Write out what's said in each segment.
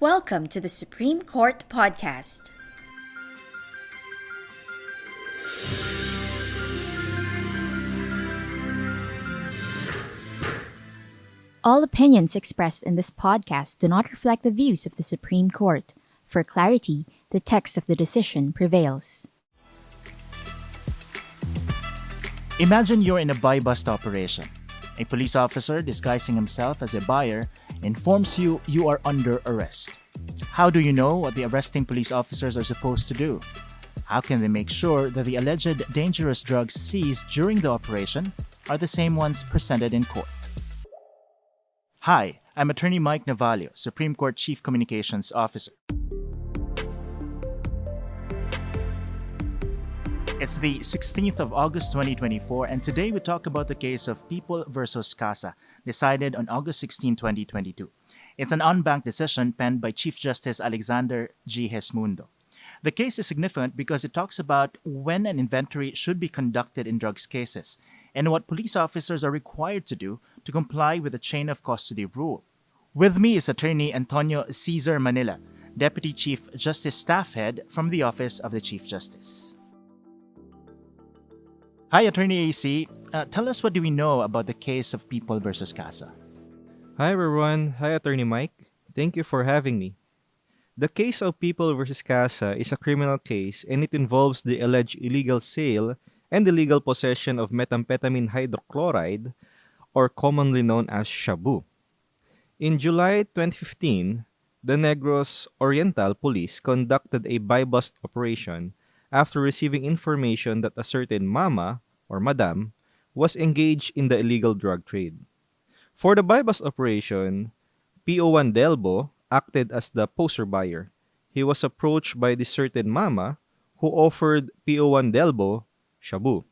Welcome to the Supreme Court Podcast. All opinions expressed in this podcast do not reflect the views of the Supreme Court. For clarity, the text of the decision prevails. Imagine you're in a buy-bust operation. A police officer disguising himself as a buyer informs you you are under arrest. How do you know what the arresting police officers are supposed to do? How can they make sure that the alleged dangerous drugs seized during the operation are the same ones presented in court? Hi, I'm Attorney Mike Navalio, Supreme Court Chief Communications Officer. It's the 16th of August 2024, and today we talk about the case of People versus Casa, decided on August 16, 2022. It's an en banc decision penned by Chief Justice Alexander G. Hesmundo. The case is significant because it talks about when an inventory should be conducted in drugs cases and what police officers are required to do to comply with the chain of custody rule. With me is Attorney Antonio Cesar Manila, Deputy Chief Justice Staff Head from the Office of the Chief Justice. Hi, Attorney AC. Tell us, what do we know about the case of People versus Casa? Hi everyone. Hi Attorney Mike. Thank you for having me. The case of People versus Casa is a criminal case and it involves the alleged illegal sale and illegal possession of methamphetamine hydrochloride, or commonly known as shabu. In July 2015, the Negros Oriental Police conducted a buy-bust operation after receiving information that a certain mama or madam was engaged in the illegal drug trade. For the buy-bust operation, PO1 Delbo acted as the poster buyer. He was approached by this certain mama who offered PO1 Delbo shabu.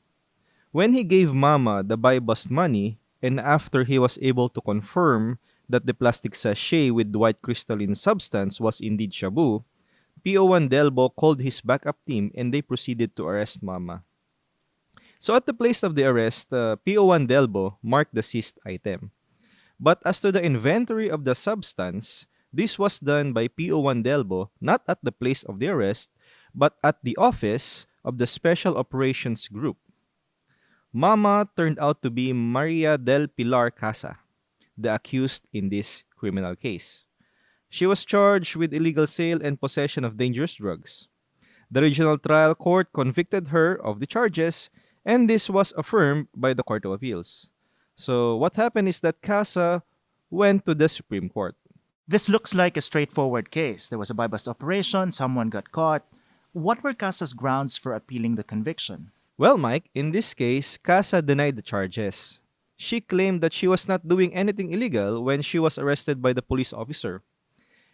When he gave mama the buy-bust money and after he was able to confirm that the plastic sachet with white crystalline substance was indeed shabu, PO1 Delbo called his backup team and they proceeded to arrest mama. So at the place of the arrest, PO1 Delbo marked the seized item. But as to the inventory of the substance, this was done by PO1 Delbo not at the place of the arrest, but at the office of the Special Operations Group. Mama turned out to be Maria del Pilar Casa, the accused in this criminal case. She was charged with illegal sale and possession of dangerous drugs. The regional trial court convicted her of the charges, and this was affirmed by the Court of Appeals. So what happened is that Casa went to the Supreme Court. This looks like a straightforward case. There was a buy-bust operation, someone got caught. What were Casa's grounds for appealing the conviction? Well, Mike, in this case, Casa denied the charges. She claimed that she was not doing anything illegal when she was arrested by the police officer,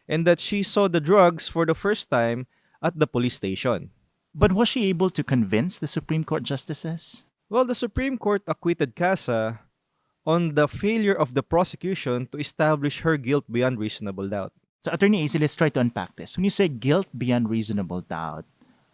and that she saw the drugs for the first time at the police station. But was she able to convince the Supreme Court justices? Well, the Supreme Court acquitted Casa on the failure of the prosecution to establish her guilt beyond reasonable doubt. So, Attorney AC, let's try to unpack this. When you say guilt beyond reasonable doubt,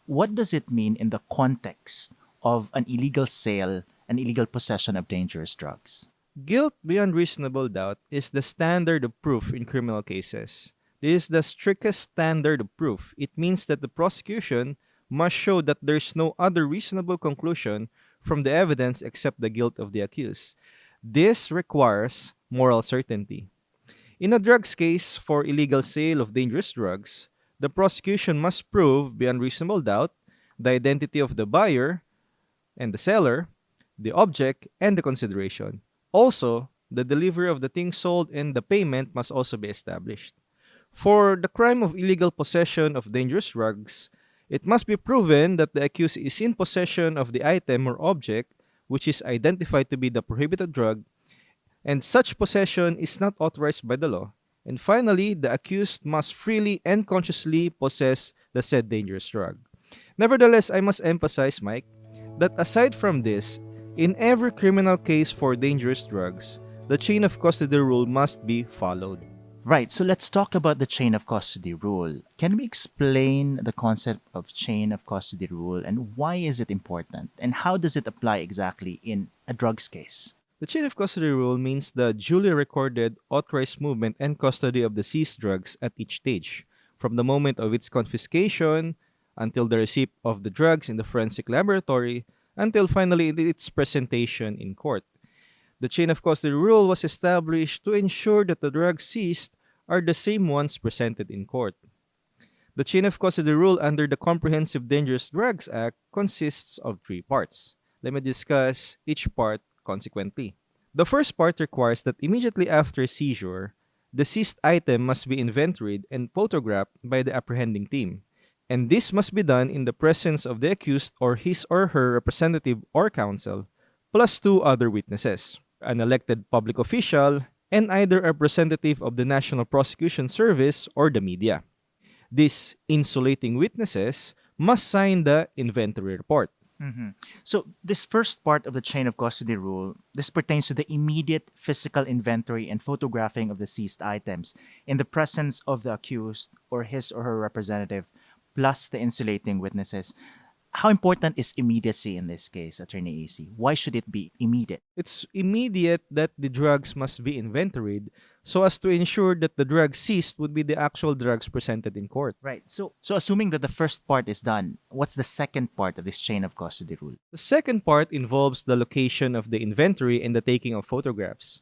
what does it mean in the context of an illegal sale and illegal possession of dangerous drugs? Guilt beyond reasonable doubt is the standard of proof in criminal cases. This is the strictest standard of proof. It means that the prosecution must show that there is no other reasonable conclusion from the evidence except the guilt of the accused. This requires moral certainty. In a drugs case for illegal sale of dangerous drugs, the prosecution must prove beyond reasonable doubt the identity of the buyer and the seller, the object, and the consideration. Also, the delivery of the thing sold and the payment must also be established. For the crime of illegal possession of dangerous drugs, it must be proven that the accused is in possession of the item or object which is identified to be the prohibited drug, and such possession is not authorized by the law. And finally, the accused must freely and consciously possess the said dangerous drug. Nevertheless, I must emphasize, Mike, that aside from this, in every criminal case for dangerous drugs, the chain of custody rule must be followed. Right, so let's talk about the chain of custody rule. Can we explain the concept of chain of custody rule and why is it important and how does it apply exactly in a drugs case? The chain of custody rule means the duly recorded, authorized movement and custody of the seized drugs at each stage, from the moment of its confiscation until the receipt of the drugs in the forensic laboratory until finally its presentation in court. The chain of custody rule was established to ensure that the drugs seized are the same ones presented in court. The chain of custody rule under the Comprehensive Dangerous Drugs Act consists of three parts. Let me discuss each part consequently. The first part requires that immediately after seizure, the seized item must be inventoried and photographed by the apprehending team. And this must be done in the presence of the accused or his or her representative or counsel, plus two other witnesses, an elected public official, and either a representative of the National Prosecution Service or the media. These insulating witnesses must sign the inventory report. So this first part of the chain of custody rule, this pertains to the immediate physical inventory and photographing of the seized items in the presence of the accused or his or her representative, plus the insulating witnesses. How important is immediacy in this case, Attorney AC? Why should it be immediate? It's immediate that the drugs must be inventoried so as to ensure that the drugs seized would be the actual drugs presented in court. Right. So assuming that the first part is done, what's the second part of this chain of custody rule? The second part involves the location of the inventory and the taking of photographs.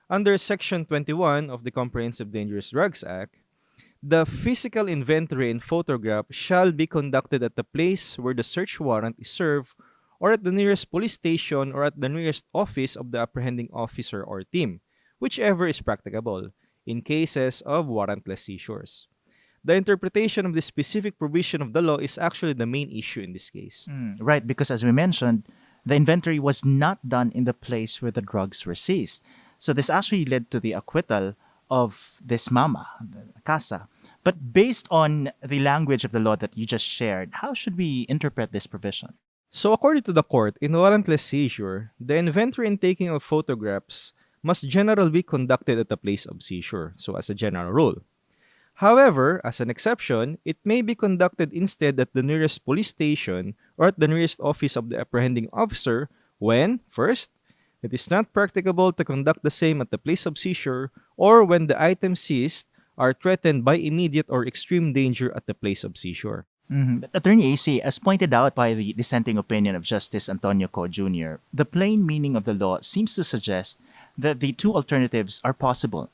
Under Section 21 of the Comprehensive Dangerous Drugs Act, the physical inventory and photograph shall be conducted at the place where the search warrant is served or at the nearest police station or at the nearest office of the apprehending officer or team, whichever is practicable, in cases of warrantless seizures. The interpretation of this specific provision of the law is actually the main issue in this case. Right, because as we mentioned, the inventory was not done in the place where the drugs were seized. So this actually led to the acquittal of this mama, the Casa. But based on the language of the law that you just shared, how should we interpret this provision? So according to the court, in warrantless seizure, the inventory and taking of photographs must generally be conducted at the place of seizure, so as a general rule. However, as an exception, it may be conducted instead at the nearest police station or at the nearest office of the apprehending officer when, first, it is not practicable to conduct the same at the place of seizure or when the items seized are threatened by immediate or extreme danger at the place of seizure. But Attorney AC, as pointed out by the dissenting opinion of Justice Antonio Co. Jr., the plain meaning of the law seems to suggest that the two alternatives are possible.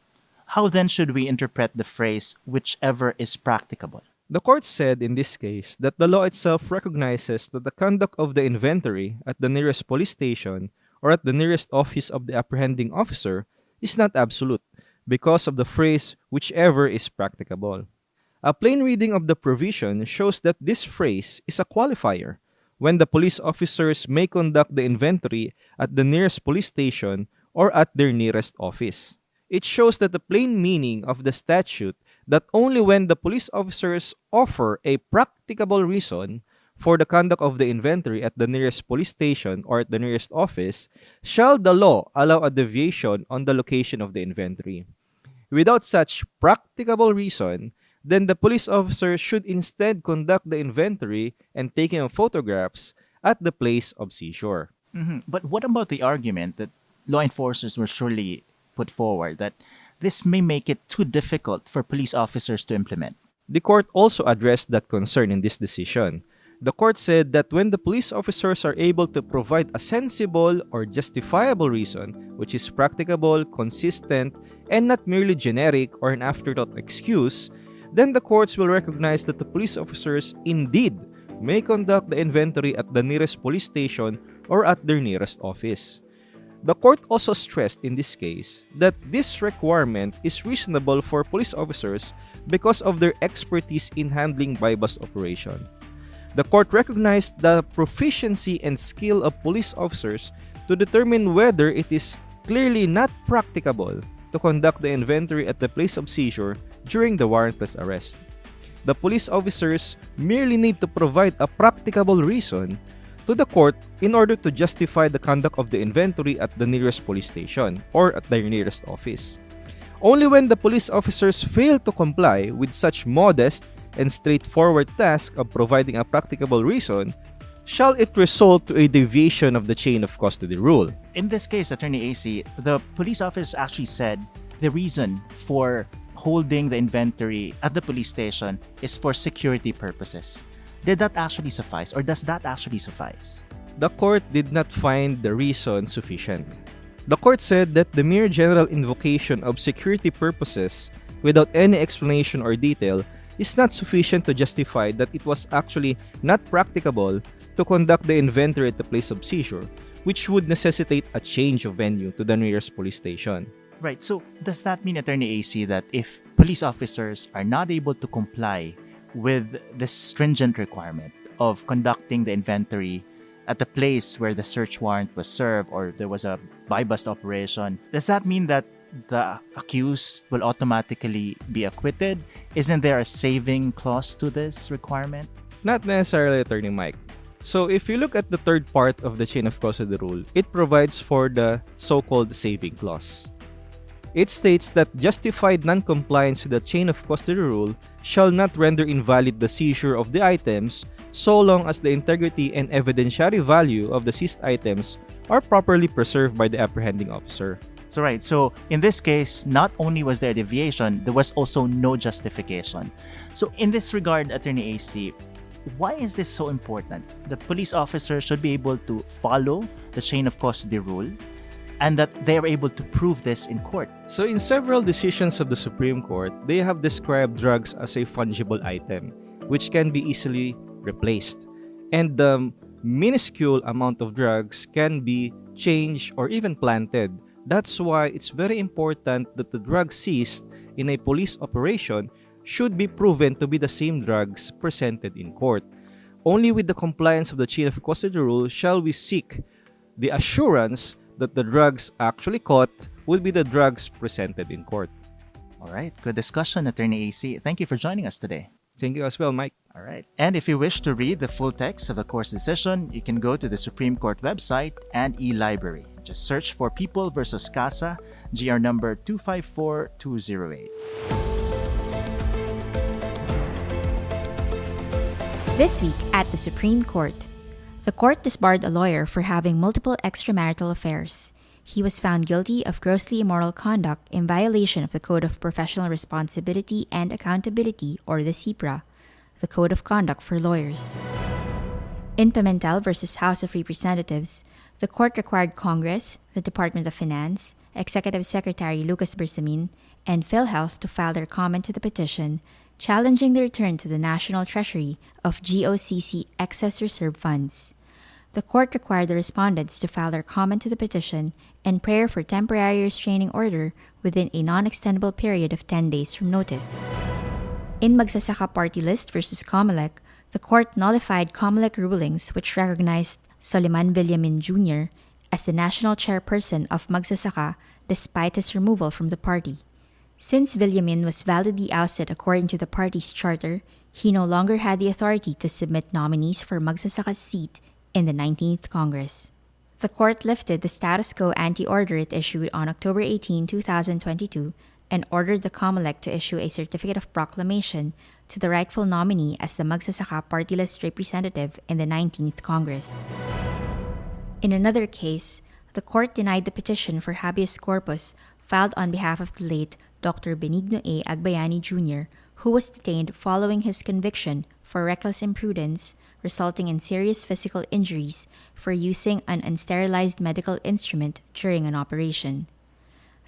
How then should we interpret the phrase, whichever is practicable? The court said in this case that the law itself recognizes that the conduct of the inventory at the nearest police station or at the nearest office of the apprehending officer is not absolute because of the phrase, whichever is practicable. A plain reading of the provision shows that this phrase is a qualifier when the police officers may conduct the inventory at the nearest police station or at their nearest office. It shows that the plain meaning of the statute that only when the police officers offer a practicable reason for the conduct of the inventory at the nearest police station or at the nearest office shall the law allow a deviation on the location of the inventory. Without such practicable reason, then the police officer should instead conduct the inventory and taking of photographs at the place of seizure. But what about the argument that law enforcers will surely put forward that this may make it too difficult for police officers to implement? The court also addressed that concern in this decision. The court said that when the police officers are able to provide a sensible or justifiable reason, which is practicable, consistent, and not merely generic or an afterthought excuse, then the courts will recognize that the police officers indeed may conduct the inventory at the nearest police station or at their nearest office. The court also stressed in this case that this requirement is reasonable for police officers because of their expertise in handling buy-bust operation. The court recognized the proficiency and skill of police officers to determine whether it is clearly not practicable to conduct the inventory at the place of seizure during the warrantless arrest. The police officers merely need to provide a practicable reason to the court in order to justify the conduct of the inventory at the nearest police station or at their nearest office. Only when the police officers fail to comply with such modest and straightforward task of providing a practicable reason shall it result to a deviation of the chain of custody rule. In this case, Attorney AC, the police officer actually said the reason for holding the inventory at the police station is for security purposes. Did that actually suffice, or does that actually suffice? The court did not find the reason sufficient. The court said that the mere general invocation of security purposes without any explanation or detail is not sufficient to justify that it was actually not practicable to conduct the inventory at the place of seizure, which would necessitate a change of venue to the nearest police station. Right, so does that mean, Attorney AC, that if police officers are not able to comply with the stringent requirement of conducting the inventory at the place where the search warrant was served or there was a buy-bust operation, does that mean that the accused will automatically be acquitted? Isn't there a saving clause to this requirement? Not necessarily, Attorney Mike. So if you look at the third part of the chain of custody rule, it provides for the so-called saving clause. It states that justified non-compliance with the chain of custody rule shall not render invalid the seizure of the items so long as the integrity and evidentiary value of the seized items are properly preserved by the apprehending officer. So in this case, not only was there a deviation, there was also no justification. So in this regard, Attorney AC, why is this so important? That police officers should be able to follow the chain of custody rule and that they are able to prove this in court. So in several decisions of the Supreme Court, they have described drugs as a fungible item, which can be easily replaced. And the minuscule amount of drugs can be changed or even planted. That's why it's very important that the drugs seized in a police operation should be proven to be the same drugs presented in court. Only with the compliance of the chain of custody rule shall we seek the assurance that the drugs actually caught will be the drugs presented in court. All right, good discussion, Attorney AC. Thank you for joining us today. Thank you as well, Mike. All right. And if you wish to read the full text of the court's decision, you can go to the Supreme Court website and e-library. Just search for People versus Casa, GR number 254208. This week at the Supreme Court, the court disbarred a lawyer for having multiple extramarital affairs. He was found guilty of grossly immoral conduct in violation of the Code of Professional Responsibility and Accountability, or the CPRA, the Code of Conduct for Lawyers. In Pimentel versus House of Representatives, the court required Congress, the Department of Finance, Executive Secretary Lucas Bersamin, and PhilHealth to file their comment to the petition challenging the return to the National Treasury of GOCC excess reserve funds. The court required the respondents to file their comment to the petition and prayer for temporary restraining order within a non-extendable period of 10 days from notice. In Magsasaka Party List versus Comelec, the court nullified Comelec rulings which recognized Soliman Villamin Jr. as the national chairperson of Magsasaka despite his removal from the party. Since Villamin was validly ousted according to the party's charter, he no longer had the authority to submit nominees for Magsasaka's seat in the 19th Congress. The court lifted the status quo anti-order it issued on October 18, 2022, and ordered the COMELEC to issue a certificate of proclamation to the rightful nominee as the Magsasaka Party List representative in the 19th Congress. In another case, the court denied the petition for habeas corpus filed on behalf of the late Dr. Benigno A. Agbayani Jr., who was detained following his conviction for reckless imprudence resulting in serious physical injuries for using an unsterilized medical instrument during an operation.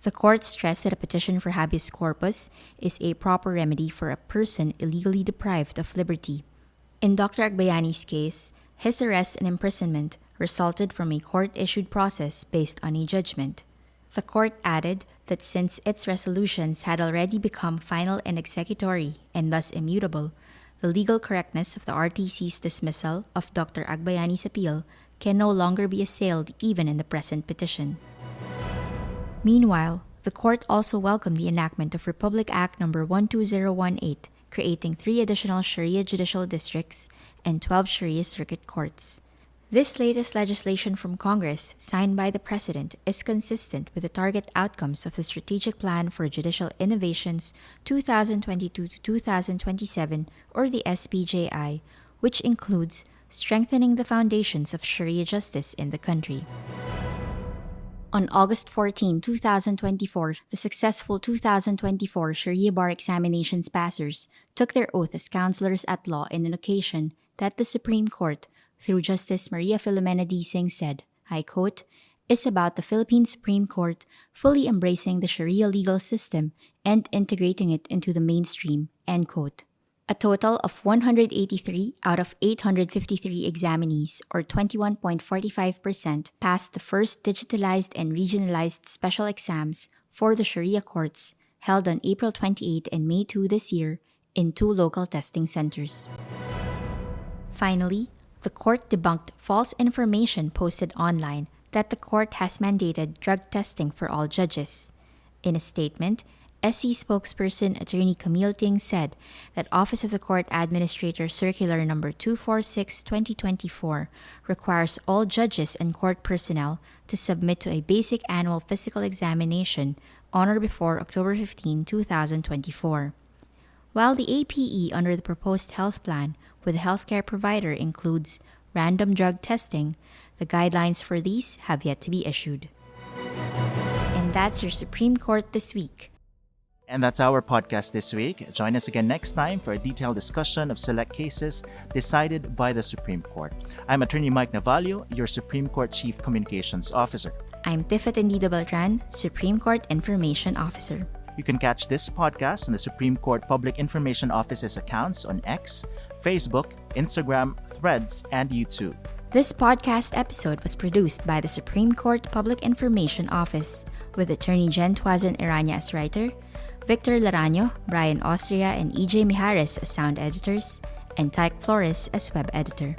The court stressed that a petition for habeas corpus is a proper remedy for a person illegally deprived of liberty. In Dr. Agbayani's case, his arrest and imprisonment resulted from a court-issued process based on a judgment. The court added that since its resolutions had already become final and executory and thus immutable, the legal correctness of the RTC's dismissal of Dr. Agbayani's appeal can no longer be assailed even in the present petition. Meanwhile, the court also welcomed the enactment of Republic Act No. 12018, creating 3 additional Sharia judicial districts and 12 Sharia circuit courts. This latest legislation from Congress, signed by the President, is consistent with the target outcomes of the Strategic Plan for Judicial Innovations 2022 to 2027, or the SPJI, which includes strengthening the foundations of Sharia justice in the country. On August 14, 2024, the successful 2024 Sharia bar examinations passers took their oath as counselors at law in an occasion that the Supreme Court, through Justice Maria Filomena D. Singh, said, I quote, is about the Philippine Supreme Court fully embracing the Sharia legal system and integrating it into the mainstream, end quote. A total of 183 out of 853 examinees, or 21.45%, passed the first digitalized and regionalized special exams for the Sharia courts held on April 28 and May 2 this year in 2 local testing centers. Finally, the court debunked false information posted online that the court has mandated drug testing for all judges. In a statement, SC spokesperson Attorney Camille Ting said that Office of the Court Administrator Circular No. 246/2024 requires all judges and court personnel to submit to a basic annual physical examination on or before October 15, 2024. While the APE under the proposed health plan with a healthcare provider includes random drug testing, the guidelines for these have yet to be issued. And that's your Supreme Court this week. And that's our podcast this week. Join us again next time for a detailed discussion of select cases decided by the Supreme Court. I'm Attorney Mike Navalio, your Supreme Court Chief Communications Officer. I'm Tiff Atendido Beltran, Supreme Court Information Officer. You can catch this podcast on the Supreme Court Public Information Office's accounts on X, Facebook, Instagram, Threads, and YouTube. This podcast episode was produced by the Supreme Court Public Information Office with Attorney Jen Tuazon Irania as writer, Victor Laraño, Brian Austria, and EJ Mijares as sound editors, and Tyke Flores as web editor.